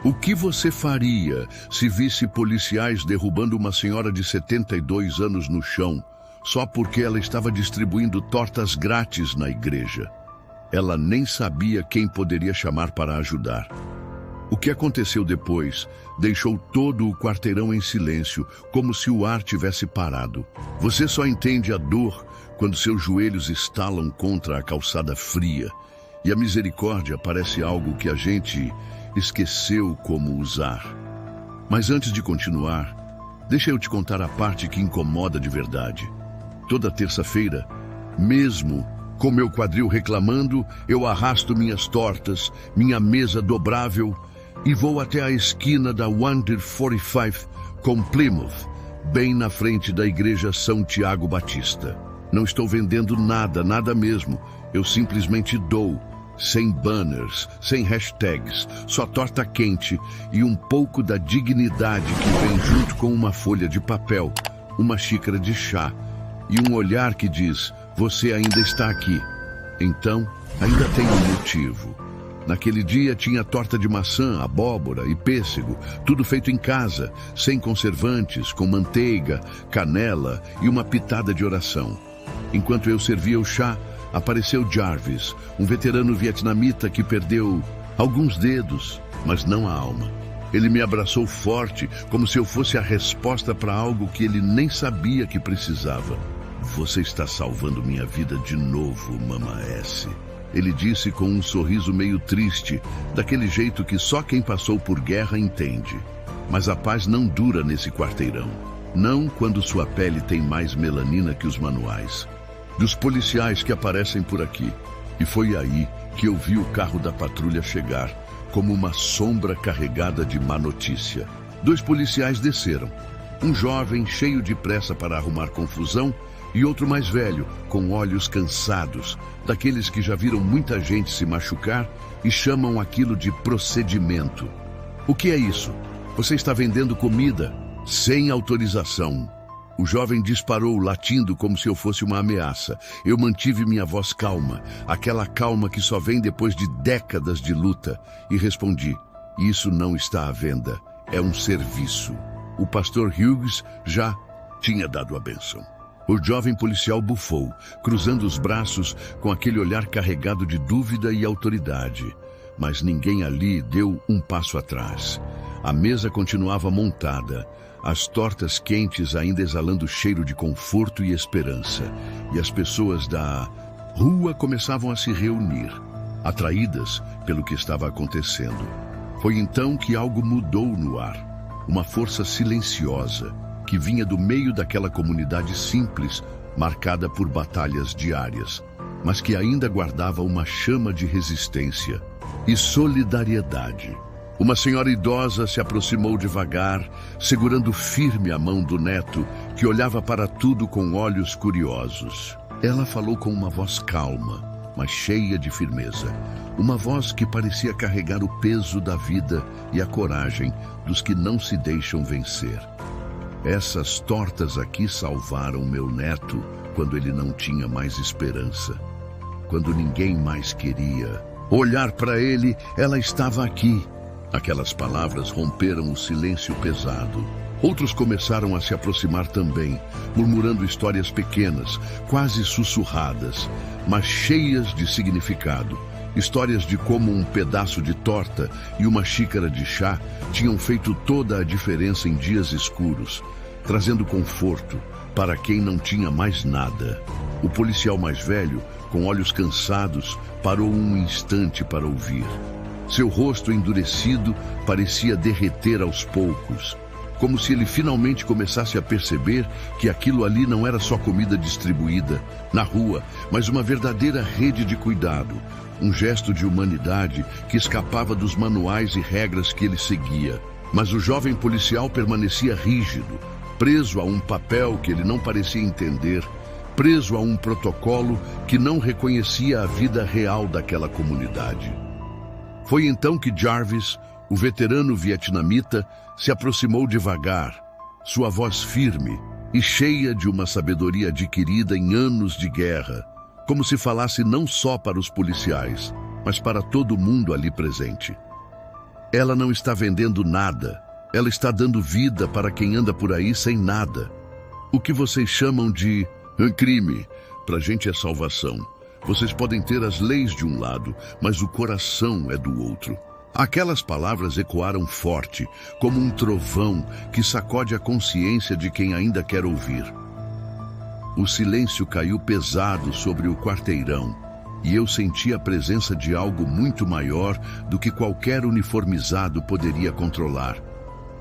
O que você faria se visse policiais derrubando uma senhora de 72 anos no chão, só porque ela estava distribuindo tortas grátis na igreja? Ela nem sabia quem poderia chamar para ajudar. O que aconteceu depois deixou todo o quarteirão em silêncio, como se o ar tivesse parado. Você só entende a dor quando seus joelhos estalam contra a calçada fria, e a misericórdia parece algo que a gente esqueceu como usar. Mas antes de continuar, deixa eu te contar a parte que incomoda de verdade. Toda terça-feira, mesmo com meu quadril reclamando, eu arrasto minhas tortas, minha mesa dobrável e vou até a esquina da 145 com Plymouth, bem na frente da igreja São Tiago Batista. Não estou vendendo nada, nada mesmo. Eu simplesmente dou, sem banners, sem hashtags, só torta quente e um pouco da dignidade que vem junto com uma folha de papel, uma xícara de chá e um olhar que diz: você ainda está aqui. Então, ainda tem um motivo. Naquele dia tinha torta de maçã, abóbora e pêssego, tudo feito em casa, sem conservantes, com manteiga, canela e uma pitada de oração. Enquanto eu servia o chá, apareceu Jarvis, um veterano vietnamita que perdeu alguns dedos, mas não a alma. Ele me abraçou forte, como se eu fosse a resposta para algo que ele nem sabia que precisava. Você está salvando minha vida de novo, Mama S. Ele disse com um sorriso meio triste, daquele jeito que só quem passou por guerra entende. Mas a paz não dura nesse quarteirão. Não quando sua pele tem mais melanina que os manuais dos policiais que aparecem por aqui. E foi aí que eu vi o carro da patrulha chegar, como uma sombra carregada de má notícia. 2 policiais desceram. Um jovem cheio de pressa para arrumar confusão e outro mais velho, com olhos cansados, daqueles que já viram muita gente se machucar e chamam aquilo de procedimento. O que é isso? Você está vendendo comida sem autorização. O jovem disparou, latindo como se eu fosse uma ameaça. Eu mantive minha voz calma, aquela calma que só vem depois de décadas de luta, e respondi: isso não está à venda, é um serviço. O pastor Hughes já tinha dado a bênção. O jovem policial bufou, cruzando os braços com aquele olhar carregado de dúvida e autoridade. Mas ninguém ali deu um passo atrás. A mesa continuava montada, as tortas quentes ainda exalando cheiro de conforto e esperança. E as pessoas da rua começavam a se reunir, atraídas pelo que estava acontecendo. Foi então que algo mudou no ar. Uma força silenciosa que vinha do meio daquela comunidade simples, marcada por batalhas diárias, mas que ainda guardava uma chama de resistência e solidariedade. Uma senhora idosa se aproximou devagar, segurando firme a mão do neto, que olhava para tudo com olhos curiosos. Ela falou com uma voz calma, mas cheia de firmeza. Uma voz que parecia carregar o peso da vida e a coragem dos que não se deixam vencer. Essas tortas aqui salvaram meu neto quando ele não tinha mais esperança. Quando ninguém mais queria olhar para ele, ela estava aqui. Aquelas palavras romperam o silêncio pesado. Outros começaram a se aproximar também, murmurando histórias pequenas, quase sussurradas, mas cheias de significado. Histórias de como um pedaço de torta e uma xícara de chá tinham feito toda a diferença em dias escuros, trazendo conforto para quem não tinha mais nada. O policial mais velho, com olhos cansados, parou um instante para ouvir. Seu rosto endurecido parecia derreter aos poucos, como se ele finalmente começasse a perceber que aquilo ali não era só comida distribuída na rua, mas uma verdadeira rede de cuidado, um gesto de humanidade que escapava dos manuais e regras que ele seguia. Mas o jovem policial permanecia rígido, preso a um papel que ele não parecia entender, preso a um protocolo que não reconhecia a vida real daquela comunidade. Foi então que Jarvis, o veterano vietnamita, se aproximou devagar, sua voz firme e cheia de uma sabedoria adquirida em anos de guerra, como se falasse não só para os policiais, mas para todo mundo ali presente. Ela não está vendendo nada. Ela está dando vida para quem anda por aí sem nada. O que vocês chamam de crime, pra gente é salvação. Vocês podem ter as leis de um lado, mas o coração é do outro. Aquelas palavras ecoaram forte, como um trovão que sacode a consciência de quem ainda quer ouvir. O silêncio caiu pesado sobre o quarteirão, e eu senti a presença de algo muito maior do que qualquer uniformizado poderia controlar.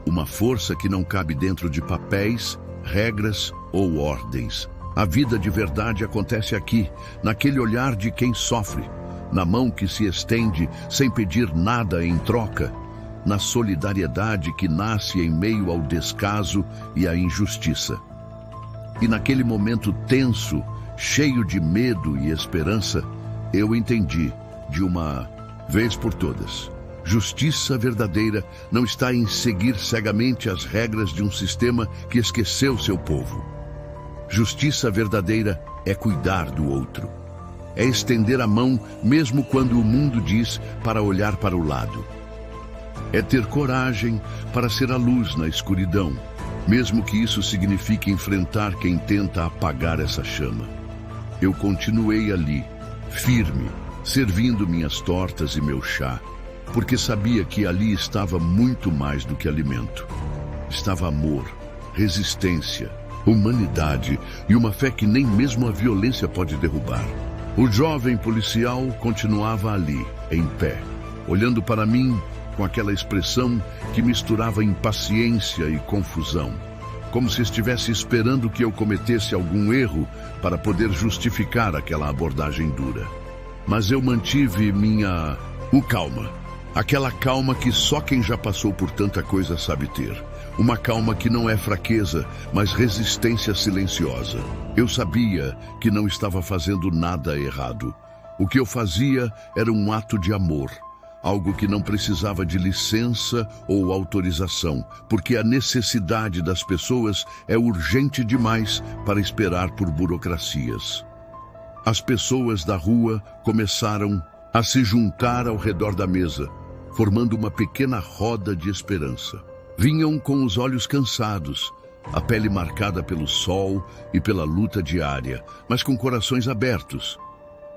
Uma força que não cabe dentro de papéis, regras ou ordens. A vida de verdade acontece aqui, naquele olhar de quem sofre, na mão que se estende sem pedir nada em troca, na solidariedade que nasce em meio ao descaso e à injustiça. E naquele momento tenso, cheio de medo e esperança, eu entendi, de uma vez por todas, justiça verdadeira não está em seguir cegamente as regras de um sistema que esqueceu seu povo. Justiça verdadeira é cuidar do outro. É estender a mão mesmo quando o mundo diz para olhar para o lado. É ter coragem para ser a luz na escuridão, mesmo que isso signifique enfrentar quem tenta apagar essa chama. Eu continuei ali, firme, servindo minhas tortas e meu chá, porque sabia que ali estava muito mais do que alimento. Estava amor, resistência, humanidade e uma fé que nem mesmo a violência pode derrubar. O jovem policial continuava ali, em pé, olhando para mim com aquela expressão que misturava impaciência e confusão, como se estivesse esperando que eu cometesse algum erro para poder justificar aquela abordagem dura. Mas eu mantive minha calma. Aquela calma que só quem já passou por tanta coisa sabe ter. Uma calma que não é fraqueza, mas resistência silenciosa. Eu sabia que não estava fazendo nada errado. O que eu fazia era um ato de amor. Algo que não precisava de licença ou autorização, porque a necessidade das pessoas é urgente demais para esperar por burocracias. As pessoas da rua começaram a se juntar ao redor da mesa, formando uma pequena roda de esperança. Vinham com os olhos cansados, a pele marcada pelo sol e pela luta diária, mas com corações abertos.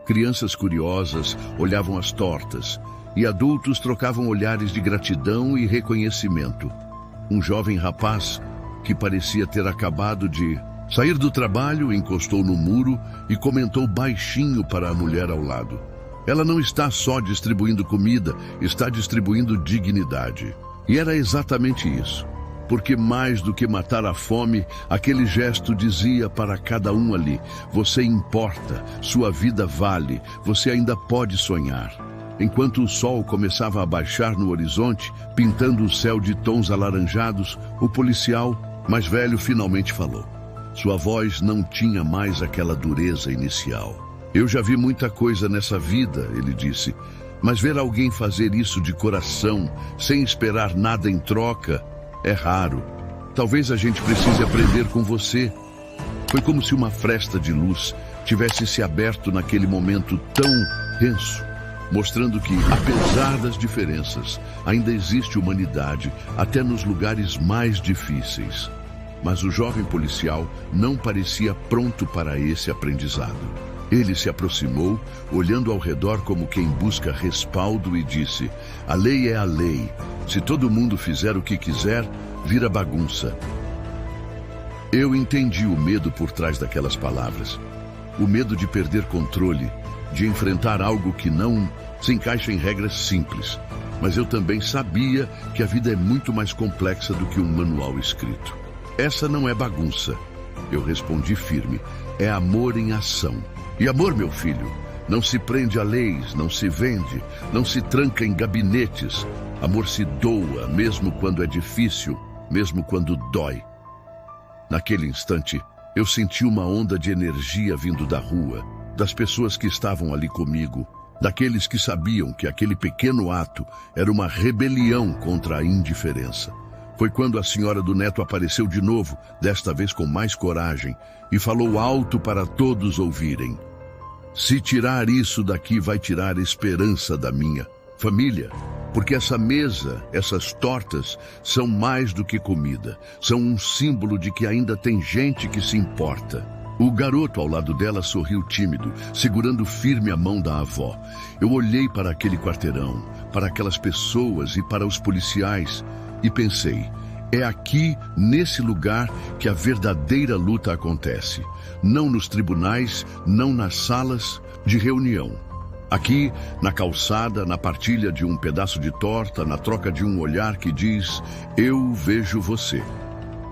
Crianças curiosas olhavam as tortas, e adultos trocavam olhares de gratidão e reconhecimento. Um jovem rapaz, que parecia ter acabado de sair do trabalho, encostou no muro e comentou baixinho para a mulher ao lado: "Ela não está só distribuindo comida, está distribuindo dignidade." E era exatamente isso, porque mais do que matar a fome, aquele gesto dizia para cada um ali: você importa, sua vida vale, você ainda pode sonhar. Enquanto o sol começava a baixar no horizonte, pintando o céu de tons alaranjados, o policial mais velho finalmente falou. Sua voz não tinha mais aquela dureza inicial. "Eu já vi muita coisa nessa vida", ele disse, "mas ver alguém fazer isso de coração, sem esperar nada em troca, é raro. Talvez a gente precise aprender com você." Foi como se uma fresta de luz tivesse se aberto naquele momento tão tenso, mostrando que, apesar das diferenças, ainda existe humanidade até nos lugares mais difíceis. Mas o jovem policial não parecia pronto para esse aprendizado. Ele se aproximou, olhando ao redor como quem busca respaldo, e disse: "A lei é a lei. Se todo mundo fizer o que quiser, vira bagunça." Eu entendi o medo por trás daquelas palavras. O medo de perder controle, de enfrentar algo que não se encaixa em regras simples. Mas eu também sabia que a vida é muito mais complexa do que um manual escrito. "Essa não é bagunça", eu respondi firme. "É amor em ação. E amor, meu filho, não se prende a leis, não se vende, não se tranca em gabinetes. Amor se doa, mesmo quando é difícil, mesmo quando dói." Naquele instante, eu senti uma onda de energia vindo da rua, das pessoas que estavam ali comigo, daqueles que sabiam que aquele pequeno ato era uma rebelião contra a indiferença. Foi quando a senhora do neto apareceu de novo, desta vez com mais coragem, e falou alto para todos ouvirem: "Se tirar isso daqui, vai tirar esperança da minha Família, porque essa mesa, essas tortas, são mais do que comida. São um símbolo de que ainda tem gente que se importa. O garoto ao lado dela sorriu tímido, segurando firme a mão da avó. Eu olhei para aquele quarteirão, para aquelas pessoas e para os policiais e pensei, é aqui, nesse lugar, que a verdadeira luta acontece. Não nos tribunais, não nas salas de reunião. Aqui, na calçada, na partilha de um pedaço de torta, na troca de um olhar que diz, eu vejo você.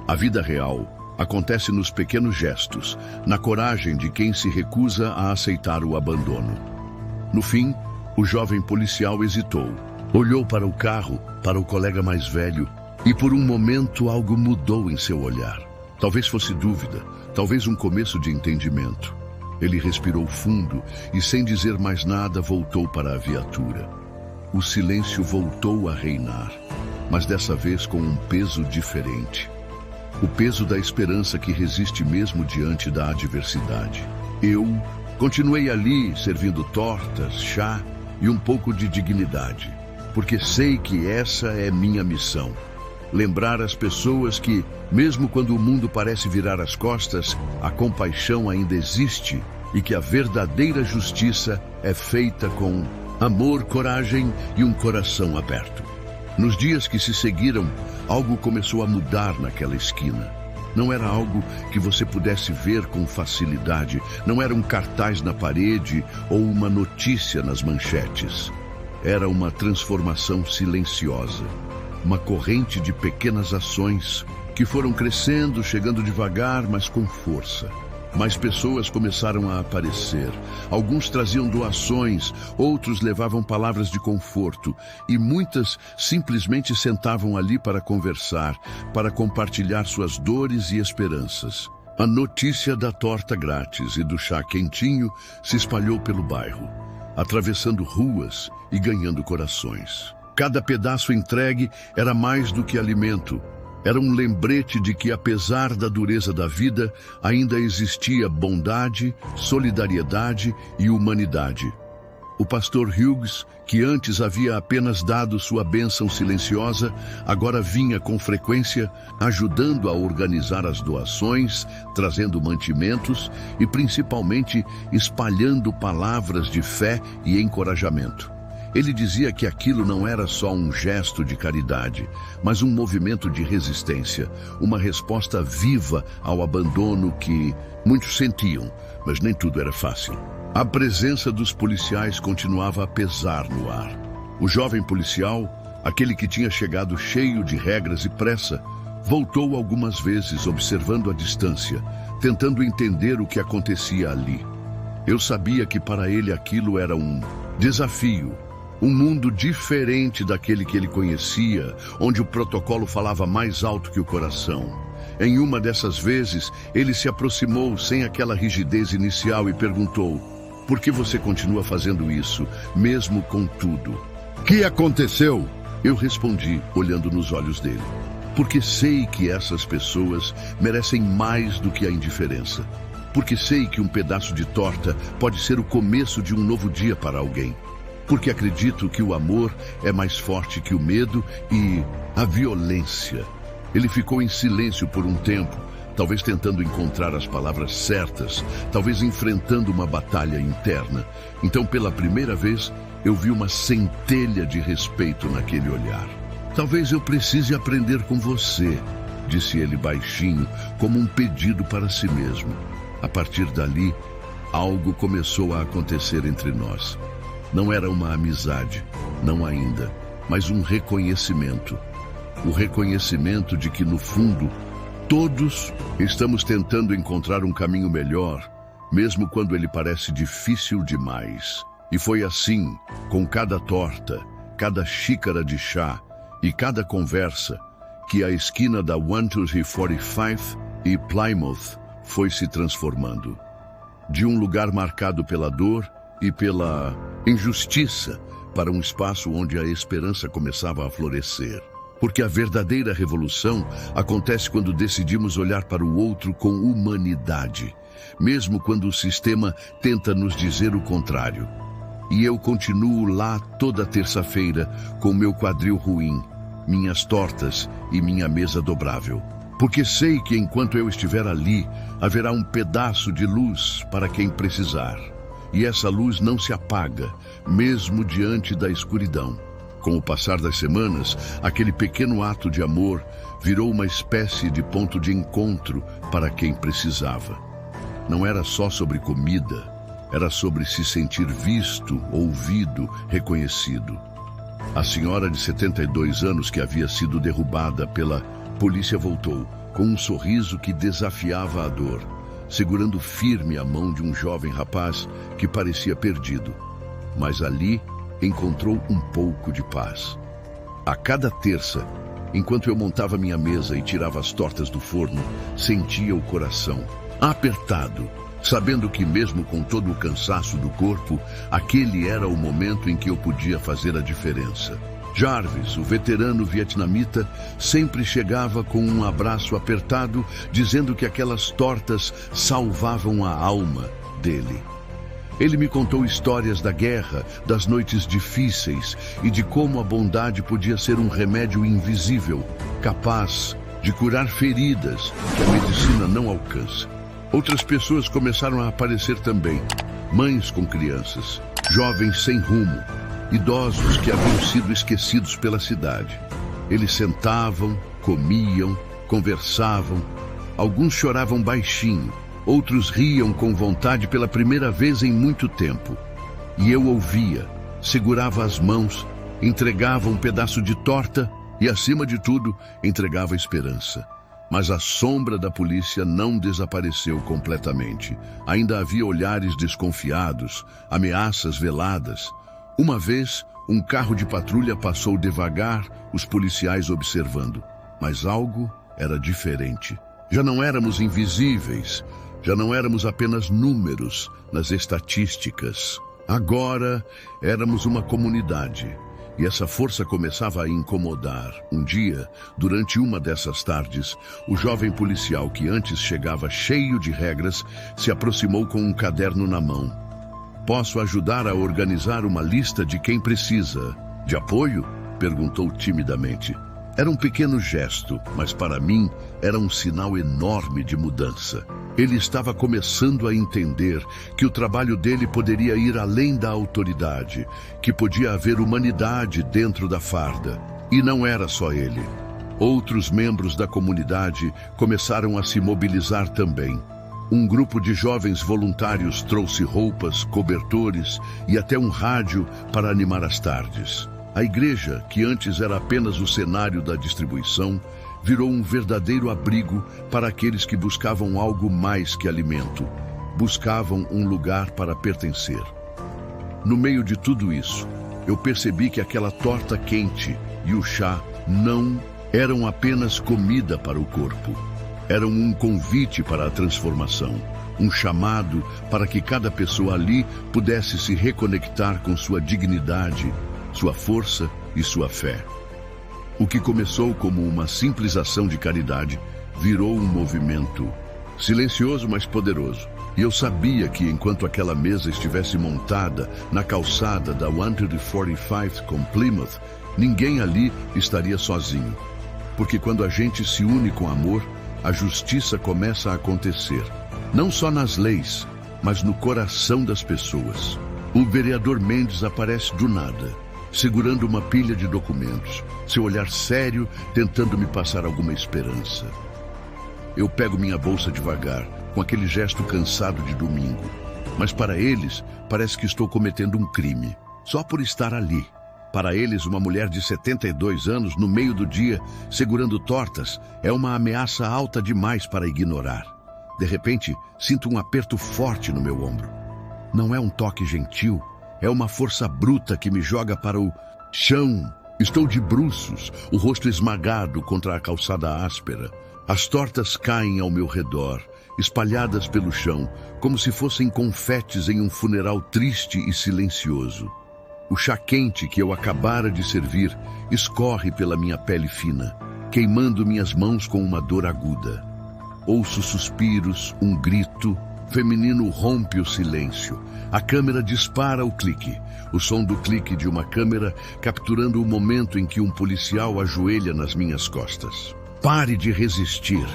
A vida real acontece nos pequenos gestos, na coragem de quem se recusa a aceitar o abandono. No fim, o jovem policial hesitou. Olhou para o carro, para o colega mais velho, e por um momento algo mudou em seu olhar. Talvez fosse dúvida, talvez um começo de entendimento. Ele respirou fundo e, sem dizer mais nada, voltou para a viatura. O silêncio voltou a reinar, mas dessa vez com um peso diferente. O peso da esperança que resiste mesmo diante da adversidade. Eu continuei ali, servindo tortas, chá e um pouco de dignidade, porque sei que essa é minha missão. Lembrar as pessoas que, mesmo quando o mundo parece virar as costas, a compaixão ainda existe e que a verdadeira justiça é feita com amor, coragem e um coração aberto. Nos dias que se seguiram, algo começou a mudar naquela esquina. Não era algo que você pudesse ver com facilidade, não era um cartaz na parede ou uma notícia nas manchetes. Era uma transformação silenciosa. Uma corrente de pequenas ações que foram crescendo, chegando devagar, mas com força. Mais pessoas começaram a aparecer. Alguns traziam doações, outros levavam palavras de conforto e muitas simplesmente sentavam ali para conversar, para compartilhar suas dores e esperanças. A notícia da torta grátis e do chá quentinho se espalhou pelo bairro, atravessando ruas e ganhando corações. Cada pedaço entregue era mais do que alimento. Era um lembrete de que, apesar da dureza da vida, ainda existia bondade, solidariedade e humanidade. O pastor Hughes, que antes havia apenas dado sua bênção silenciosa, agora vinha com frequência, ajudando a organizar as doações, trazendo mantimentos e, principalmente, espalhando palavras de fé e encorajamento. Ele dizia que aquilo não era só um gesto de caridade, mas um movimento de resistência, uma resposta viva ao abandono que muitos sentiam, mas nem tudo era fácil. A presença dos policiais continuava a pesar no ar. O jovem policial, aquele que tinha chegado cheio de regras e pressa, voltou algumas vezes observando a distância, tentando entender o que acontecia ali. Eu sabia que para ele aquilo era um desafio, um mundo diferente daquele que ele conhecia, onde o protocolo falava mais alto que o coração. Em uma dessas vezes, ele se aproximou sem aquela rigidez inicial e perguntou: por que você continua fazendo isso, mesmo com tudo? O que aconteceu? Eu respondi, olhando nos olhos dele. Porque sei que essas pessoas merecem mais do que a indiferença. Porque sei que um pedaço de torta pode ser o começo de um novo dia para alguém. Porque acredito que o amor é mais forte que o medo e a violência. Ele ficou em silêncio por um tempo, talvez tentando encontrar as palavras certas, talvez enfrentando uma batalha interna. Então, pela primeira vez, eu vi uma centelha de respeito naquele olhar. Talvez eu precise aprender com você, disse ele baixinho, como um pedido para si mesmo. A partir dali, algo começou a acontecer entre nós. Não era uma amizade, não ainda, mas um reconhecimento. O reconhecimento de que, no fundo, todos estamos tentando encontrar um caminho melhor, mesmo quando ele parece difícil demais. E foi assim, com cada torta, cada xícara de chá e cada conversa, que a esquina da 12345 e Plymouth foi se transformando. De um lugar marcado pela dor e pela injustiça, para um espaço onde a esperança começava a florescer. Porque a verdadeira revolução acontece quando decidimos olhar para o outro com humanidade, mesmo quando o sistema tenta nos dizer o contrário. E eu continuo lá toda terça-feira com meu quadril ruim, minhas tortas e minha mesa dobrável. Porque sei que enquanto eu estiver ali, haverá um pedaço de luz para quem precisar. E essa luz não se apaga, mesmo diante da escuridão. Com o passar das semanas, aquele pequeno ato de amor virou uma espécie de ponto de encontro para quem precisava. Não era só sobre comida, era sobre se sentir visto, ouvido, reconhecido. A senhora de 72 anos que havia sido derrubada pela polícia voltou, com um sorriso que desafiava a dor, segurando firme a mão de um jovem rapaz que parecia perdido. Mas ali encontrou um pouco de paz. A cada terça, enquanto eu montava minha mesa e tirava as tortas do forno, sentia o coração apertado, sabendo que mesmo com todo o cansaço do corpo, aquele era o momento em que eu podia fazer a diferença. Jarvis, o veterano vietnamita, sempre chegava com um abraço apertado, dizendo que aquelas tortas salvavam a alma dele. Ele me contou histórias da guerra, das noites difíceis e de como a bondade podia ser um remédio invisível, capaz de curar feridas que a medicina não alcança. Outras pessoas começaram a aparecer também, mães com crianças, jovens sem rumo, idosos que haviam sido esquecidos pela cidade. Eles sentavam, comiam, conversavam. Alguns choravam baixinho, outros riam com vontade pela primeira vez em muito tempo. E eu ouvia, segurava as mãos, entregava um pedaço de torta e, acima de tudo, entregava esperança. Mas a sombra da polícia não desapareceu completamente. Ainda havia olhares desconfiados, ameaças veladas. Uma vez, um carro de patrulha passou devagar, os policiais observando. Mas algo era diferente. Já não éramos invisíveis, já não éramos apenas números nas estatísticas. Agora éramos uma comunidade. E essa força começava a incomodar. Um dia, durante uma dessas tardes, o jovem policial que antes chegava cheio de regras se aproximou com um caderno na mão. "Posso ajudar a organizar uma lista de quem precisa de apoio?" perguntou timidamente. Era um pequeno gesto, mas para mim era um sinal enorme de mudança. Ele estava começando a entender que o trabalho dele poderia ir além da autoridade, que podia haver humanidade dentro da farda. E não era só ele. Outros membros da comunidade começaram a se mobilizar também. Um grupo de jovens voluntários trouxe roupas, cobertores e até um rádio para animar as tardes. A igreja, que antes era apenas o cenário da distribuição, virou um verdadeiro abrigo para aqueles que buscavam algo mais que alimento. Buscavam um lugar para pertencer. No meio de tudo isso, eu percebi que aquela torta quente e o chá não eram apenas comida para o corpo. Eram um convite para a transformação, um chamado para que cada pessoa ali pudesse se reconectar com sua dignidade, sua força e sua fé. O que começou como uma simples ação de caridade virou um movimento silencioso, mas poderoso. E eu sabia que enquanto aquela mesa estivesse montada na calçada da 145 com Plymouth, ninguém ali estaria sozinho. Porque quando a gente se une com amor, a justiça começa a acontecer. Não só nas leis, mas no coração das pessoas. O vereador Mendes aparece do nada, segurando uma pilha de documentos, seu olhar sério tentando me passar alguma esperança. Eu pego minha bolsa devagar, com aquele gesto cansado de domingo. Mas para eles, parece que estou cometendo um crime, só por estar ali. Para eles, uma mulher de 72 anos, no meio do dia, segurando tortas, é uma ameaça alta demais para ignorar. De repente, sinto um aperto forte no meu ombro. Não é um toque gentil, é uma força bruta que me joga para o chão. Estou de bruços, o rosto esmagado contra a calçada áspera. As tortas caem ao meu redor, espalhadas pelo chão, como se fossem confetes em um funeral triste e silencioso. O chá quente que eu acabara de servir escorre pela minha pele fina, queimando minhas mãos com uma dor aguda. Ouço suspiros, um grito, feminino rompe o silêncio. A câmera dispara o clique. O som do clique de uma câmera capturando o momento em que um policial ajoelha nas minhas costas. Pare de resistir.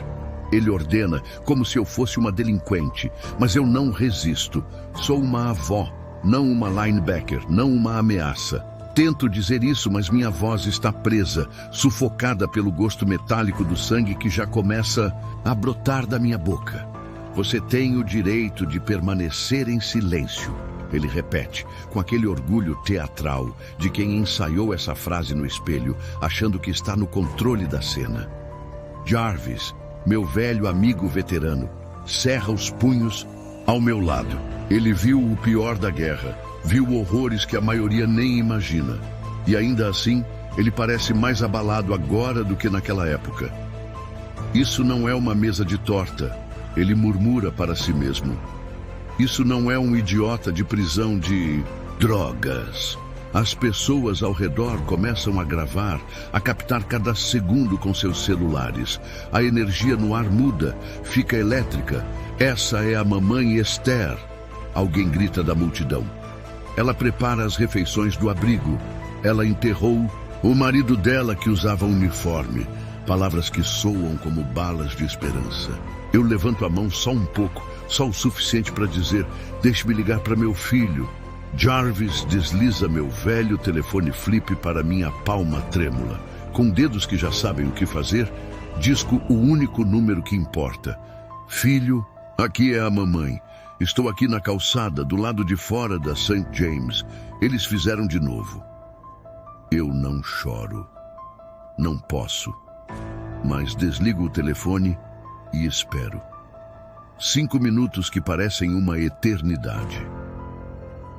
Ele ordena, como se eu fosse uma delinquente, mas eu não resisto. Sou uma avó, não uma linebacker, não uma ameaça. Tento dizer isso, mas minha voz está presa, sufocada pelo gosto metálico do sangue que já começa a brotar da minha boca. Você tem o direito de permanecer em silêncio, ele repete, com aquele orgulho teatral de quem ensaiou essa frase no espelho, achando que está no controle da cena. Jarvis, meu velho amigo veterano, cerra os punhos ao meu lado. Ele viu o pior da guerra, viu horrores que a maioria nem imagina. E ainda assim, ele parece mais abalado agora do que naquela época. Isso não é uma mesa de torta, ele murmura para si mesmo. Isso não é um idiota de prisão de drogas. As pessoas ao redor começam a gravar, a captar cada segundo com seus celulares. A energia no ar muda, fica elétrica. Essa é a mamãe Esther. Alguém grita da multidão. Ela prepara as refeições do abrigo. Ela enterrou o marido dela que usava uniforme. Palavras que soam como balas de esperança. Eu levanto a mão só um pouco, só o suficiente para dizer: deixe-me ligar para meu filho. Jarvis desliza meu velho telefone flip para minha palma trêmula. Com dedos que já sabem o que fazer, disco o único número que importa. Filho, aqui é a mamãe. Estou aqui na calçada, do lado de fora da St. James. Eles fizeram de novo. Eu não choro. Não posso. Mas desligo o telefone e espero. 5 minutos que parecem uma eternidade.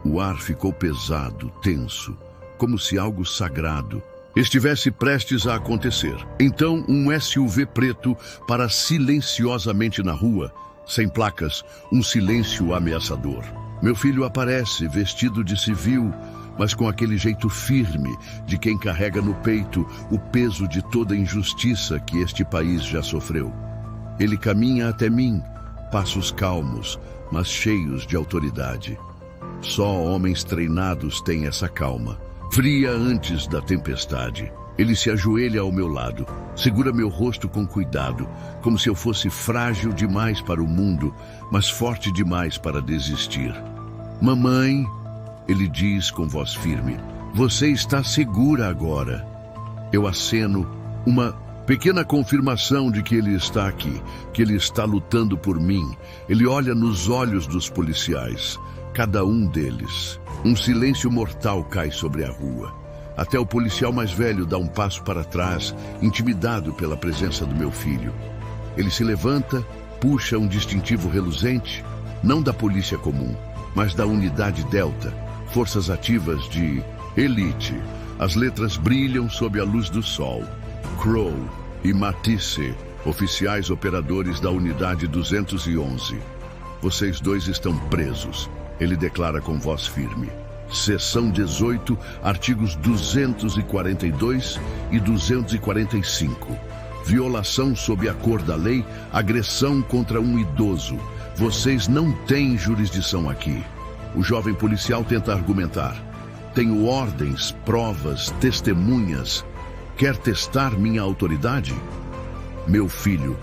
O ar ficou pesado, tenso, como se algo sagrado estivesse prestes a acontecer. Então, um SUV preto para silenciosamente na rua, sem placas, um silêncio ameaçador. Meu filho aparece, vestido de civil, mas com aquele jeito firme de quem carrega no peito o peso de toda a injustiça que este país já sofreu. Ele caminha até mim, passos calmos, mas cheios de autoridade. Só homens treinados têm essa calma, fria antes da tempestade. Ele se ajoelha ao meu lado, segura meu rosto com cuidado, como se eu fosse frágil demais para o mundo, mas forte demais para desistir. Mamãe, ele diz com voz firme, você está segura agora. Eu aceno, uma pequena confirmação de que ele está aqui, que ele está lutando por mim. Ele olha nos olhos dos policiais, cada um deles. Um silêncio mortal cai sobre a rua. Até o policial mais velho dá um passo para trás, intimidado pela presença do meu filho. Ele se levanta, puxa um distintivo reluzente, não da polícia comum, mas da unidade Delta, forças ativas de elite. As letras brilham sob a luz do sol. Crow e Matisse, oficiais operadores da unidade 211. Vocês dois estão presos, ele declara com voz firme. Seção 18, artigos 242 e 245. Violação sob a cor da lei, agressão contra um idoso. Vocês não têm jurisdição aqui. O jovem policial tenta argumentar. Tenho ordens, provas, testemunhas. Quer testar minha autoridade? Meu filho,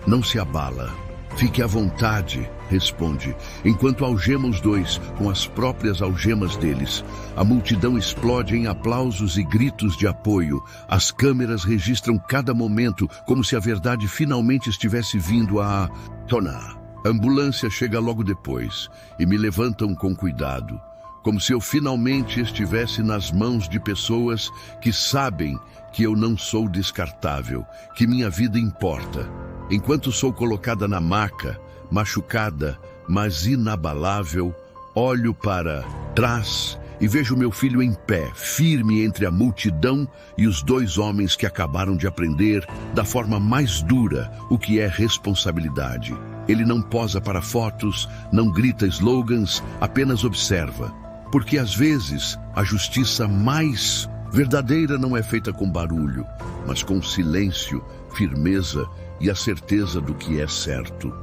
não se abala. Fique à vontade, responde, enquanto algema os dois com as próprias algemas deles. A multidão explode em aplausos e gritos de apoio. As câmeras registram cada momento, como se a verdade finalmente estivesse vindo a tornar. A ambulância chega logo depois e me levantam com cuidado, como se eu finalmente estivesse nas mãos de pessoas que sabem que eu não sou descartável, que minha vida importa. Enquanto sou colocada na maca, machucada, mas inabalável, olho para trás e vejo meu filho em pé, firme entre a multidão e os dois homens que acabaram de aprender, da forma mais dura, o que é responsabilidade. Ele não posa para fotos, não grita slogans, apenas observa. Porque às vezes a justiça mais verdadeira não é feita com barulho, mas com silêncio, firmeza e a certeza do que é certo.